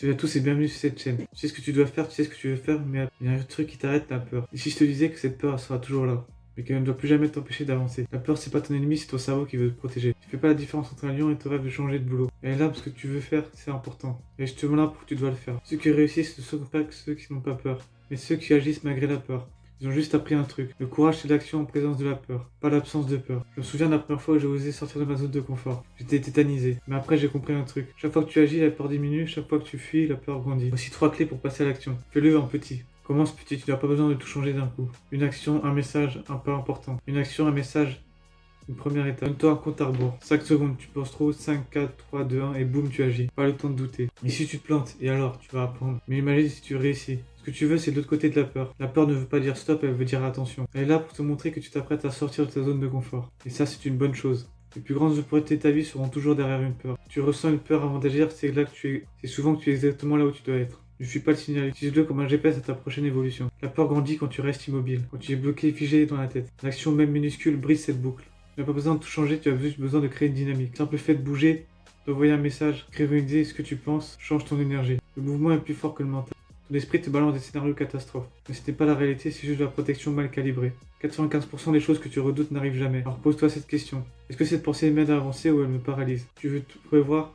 Salut à tous et bienvenue sur cette chaîne. Tu sais ce que tu dois faire, tu sais ce que tu veux faire, mais il y a un truc qui t'arrête, la peur. Et si je te disais que cette peur, elle sera toujours là, mais qu'elle ne doit plus jamais t'empêcher d'avancer. La peur, c'est pas ton ennemi, c'est ton cerveau qui veut te protéger. Tu fais pas la différence entre un lion et ton rêve de changer de boulot. Elle est là parce que tu veux faire, c'est important. Et justement là pour que tu dois le faire. Ceux qui réussissent ne sont pas que ceux qui n'ont pas peur, mais ceux qui agissent malgré la peur. Ils ont juste appris un truc. Le courage, c'est l'action en présence de la peur, pas l'absence de peur. Je me souviens de la première fois où j'ai osé sortir de ma zone de confort. J'étais tétanisé. Mais après, j'ai compris un truc. Chaque fois que tu agis, la peur diminue. Chaque fois que tu fuis, la peur grandit. Voici 3 clés pour passer à l'action. Fais-le en petit. Commence petit, tu n'as pas besoin de tout changer d'un coup. Une action, un message, un pas important. Une action, un message, une première étape. Donne-toi un compte à rebours. 5 secondes, tu penses trop, 5, 4, 3, 2, 1 et boum, tu agis. Pas le temps de douter. Et si tu te plantes, et alors, tu vas apprendre. Mais imagine si tu réussis. Ce que tu veux, c'est de l'autre côté de la peur. La peur ne veut pas dire stop, elle veut dire attention. Elle est là pour te montrer que tu t'apprêtes à sortir de ta zone de confort. Et ça, c'est une bonne chose. Les plus grandes opportunités de ta vie seront toujours derrière une peur. Tu ressens une peur avant d'agir, c'est là que c'est souvent que tu es exactement là où tu dois être. Ne suis pas le signal, utilise-le comme un GPS à ta prochaine évolution. La peur grandit quand tu restes immobile, quand tu es bloqué, figé dans la tête. L'action même minuscule brise cette boucle. Tu n'as pas besoin de tout changer, tu as juste besoin de créer une dynamique. Le simple fait de bouger, d'envoyer un message, écrire une idée, ce que tu penses, change ton énergie. Le mouvement est plus fort que le mental. Ton esprit te balance des scénarios catastrophes. Mais ce n'est pas la réalité, c'est juste de la protection mal calibrée. 95% des choses que tu redoutes n'arrivent jamais. Alors pose-toi cette question. Est-ce que cette pensée m'aide à avancer ou elle me paralyse? Tu veux tout prévoir,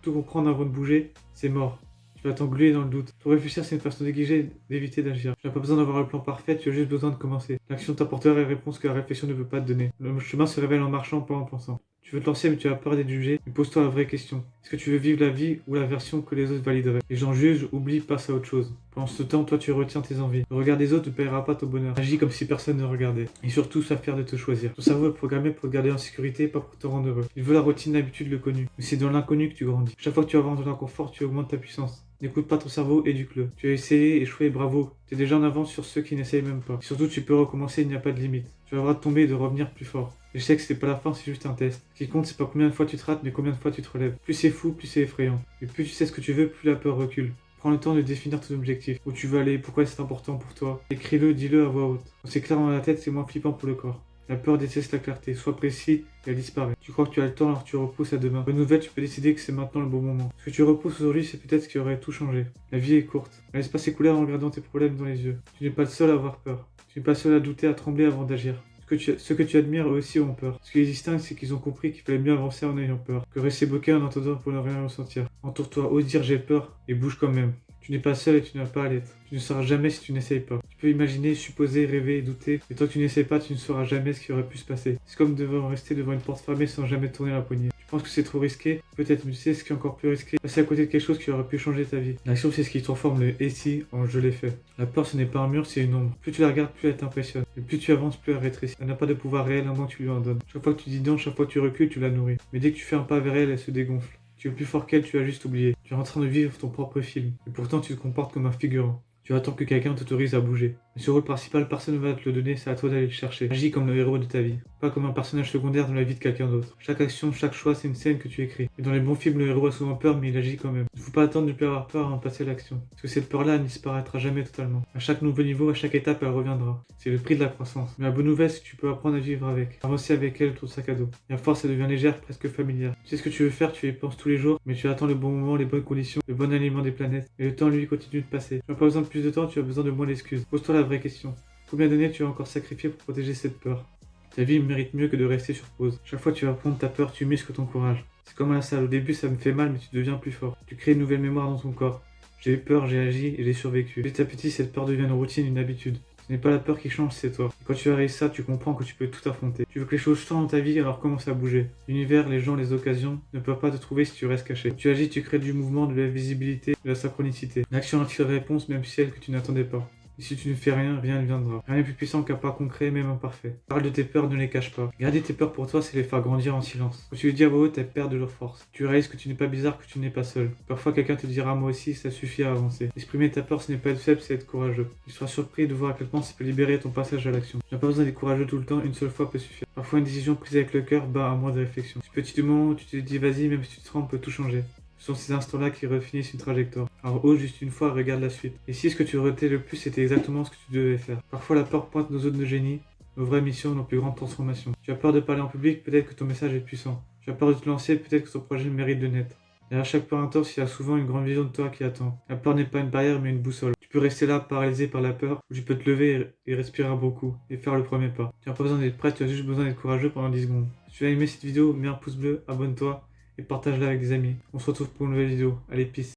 tout comprendre avant de bouger? C'est mort. Tu vas t'engluer dans le doute. Pour réfléchir, c'est une façon négligée d'éviter d'agir. Tu n'as pas besoin d'avoir le plan parfait, tu as juste besoin de commencer. L'action t'apportera les réponses que la réflexion ne peut pas te donner. Le chemin se révèle en marchant, pas en pensant. Tu veux te lancer mais tu as peur d'être jugé, mais pose-toi la vraie question. Est-ce que tu veux vivre la vie ou la version que les autres valideraient? Les gens jugent, oublient, passent à autre chose. Pendant ce temps, toi tu retiens tes envies. Le regard des autres ne paiera pas ton bonheur. Agis comme si personne ne regardait. Et surtout, sois fier de te choisir. Ton cerveau est programmé pour te garder en sécurité, pas pour te rendre heureux. Il veut la routine, l'habitude, le connu. Mais c'est dans l'inconnu que tu grandis. Chaque fois que tu avances dans l'inconfort, tu augmentes ta puissance. N'écoute pas ton cerveau, éduque-le. Tu as essayé, échoué, bravo. Tu es déjà en avance sur ceux qui n'essayent même pas. Et surtout, tu peux recommencer, il n'y a pas de limite. Tu vas avoir de tomber et de revenir plus fort. L'échec, c'est pas la fin, c'est juste un test. Ce qui compte, c'est pas combien de fois tu te rates, mais combien de fois tu te relèves. Plus c'est fou, plus c'est effrayant. Et plus tu sais ce que tu veux, plus la peur recule. Prends le temps de définir ton objectif, où tu veux aller, pourquoi c'est important pour toi. Écris-le, dis-le à voix haute. Quand c'est clair dans la tête, c'est moins flippant pour le corps. La peur déteste la clarté, sois précis et elle disparaît. Tu crois que tu as le temps alors tu repousses à demain. Bonne nouvelle, tu peux décider que c'est maintenant le bon moment. Ce que tu repousses aujourd'hui, c'est peut-être ce qui aurait tout changé. La vie est courte. Laisse pas s'écouler en regardant tes problèmes dans les yeux. Tu n'es pas le seul à avoir peur. Tu n'es pas le seul à douter, à trembler avant d'agir. Ceux que tu admires, eux aussi ont peur. Ce qui les distingue, c'est qu'ils ont compris qu'il fallait mieux avancer en ayant peur, que rester bloqué en entendant pour ne rien ressentir. Entoure-toi, ose dire j'ai peur, et bouge quand même. Tu n'es pas seul et tu n'as pas à l'être. Tu ne sauras jamais si tu n'essayes pas. Tu peux imaginer, supposer, rêver, douter, mais tant que tu n'essayes pas, tu ne sauras jamais ce qui aurait pu se passer. C'est comme rester devant une porte fermée sans jamais tourner la poignée. Tu penses que c'est trop risqué? Peut-être, mais tu sais ce qui est encore plus risqué? Passer à côté de quelque chose qui aurait pu changer ta vie. L'action, c'est ce qui transforme le et si en je l'ai fait. La peur, ce n'est pas un mur, c'est une ombre. Plus tu la regardes, plus elle t'impressionne. Et plus tu avances, plus elle rétrécit. Elle n'a pas de pouvoir réel à moins que tu lui en donnes. Chaque fois que tu dis non, chaque fois que tu recules, tu la nourris. Mais dès que tu fais un pas vers elle, elle se dégonfle. Tu es plus fort qu'elle, tu as juste oublié. Tu es en train de vivre ton propre film. Et pourtant, tu te comportes comme un figurant. Tu attends que quelqu'un t'autorise à bouger. Mais ce rôle principal, personne ne va te le donner, c'est à toi d'aller le chercher. Agis comme le héros de ta vie, pas comme un personnage secondaire dans la vie de quelqu'un d'autre. Chaque action, chaque choix, c'est une scène que tu écris. Et dans les bons films, le héros a souvent peur, mais il agit quand même. Il ne faut pas attendre de plus avoir peur avant de passer à l'action. Parce que cette peur-là ne disparaîtra jamais totalement. À chaque nouveau niveau, à chaque étape, elle reviendra. C'est le prix de la croissance. Mais la bonne nouvelle, c'est que tu peux apprendre à vivre avec. Avancer avec elle autour de sac à dos. Et à force, elle devient légère, presque familière. Tu sais ce que tu veux faire, tu y penses tous les jours, mais tu attends le bon moment, les bonnes conditions, le bon alignement des planètes. Et le temps, lui, continue de passer. Tu n'as pas besoin de plus de temps, tu as besoin de moins d'excuses. Pose-toi la vraie question. Combien d'années tu as encore sacrifié pour protéger cette peur? Ta vie mérite mieux que de rester sur pause. Chaque fois que tu vas prendre ta peur, tu muscles ton courage. C'est comme à la salle, au début ça me fait mal mais tu deviens plus fort. Tu crées une nouvelle mémoire dans ton corps. J'ai eu peur, j'ai agi et j'ai survécu. Petit à petit cette peur devient une routine, une habitude. Ce n'est pas la peur qui change, c'est toi. Et quand tu as réussi ça, tu comprends que tu peux tout affronter. Tu veux que les choses changent dans ta vie, alors commence à bouger. L'univers, les gens, les occasions ne peuvent pas te trouver si tu restes caché. Tu agis, tu crées du mouvement, de la visibilité, de la synchronicité. L'action attire des réponses, même celles que tu n'attendais pas. Et si tu ne fais rien, rien ne viendra. Rien n'est plus puissant qu'un pas concret, même imparfait. Parle de tes peurs, ne les cache pas. Garder tes peurs pour toi, c'est les faire grandir en silence. Quand tu les dis à voix haute, elles perdent de leur force. Tu réalises que tu n'es pas bizarre, que tu n'es pas seul. Parfois, quelqu'un te dira moi aussi, ça suffit à avancer. Exprimer ta peur, ce n'est pas être faible, c'est être courageux. Tu seras surpris de voir à quel point ça peut libérer ton passage à l'action. Tu n'as pas besoin d'être courageux tout le temps, une seule fois peut suffire. Parfois, une décision prise avec le cœur bat à moins de réflexion. Ce petit moment où tu te dis vas-y, même si tu te trompes, peut tout changer. Ce sont ces instants-là qui redéfinissent une trajectoire. Alors ose juste une fois, regarde la suite. Et si ce que tu retais le plus, c'était exactement ce que tu devais faire. Parfois la peur pointe nos zones de génie, nos vraies missions, nos plus grandes transformations. Tu as peur de parler en public, peut-être que ton message est puissant. Tu as peur de te lancer, peut-être que ton projet mérite de naître. Derrière chaque peur intense, il y a souvent une grande vision de toi qui attend. La peur n'est pas une barrière mais une boussole. Tu peux rester là paralysé par la peur, ou tu peux te lever et respirer beaucoup, et faire le premier pas. Tu n'as pas besoin d'être prêt, tu as juste besoin d'être courageux pendant 10 secondes. Si tu as aimé cette vidéo, mets un pouce bleu, abonne-toi, et partage-la avec des amis. On se retrouve pour une nouvelle vidéo. Allez, peace.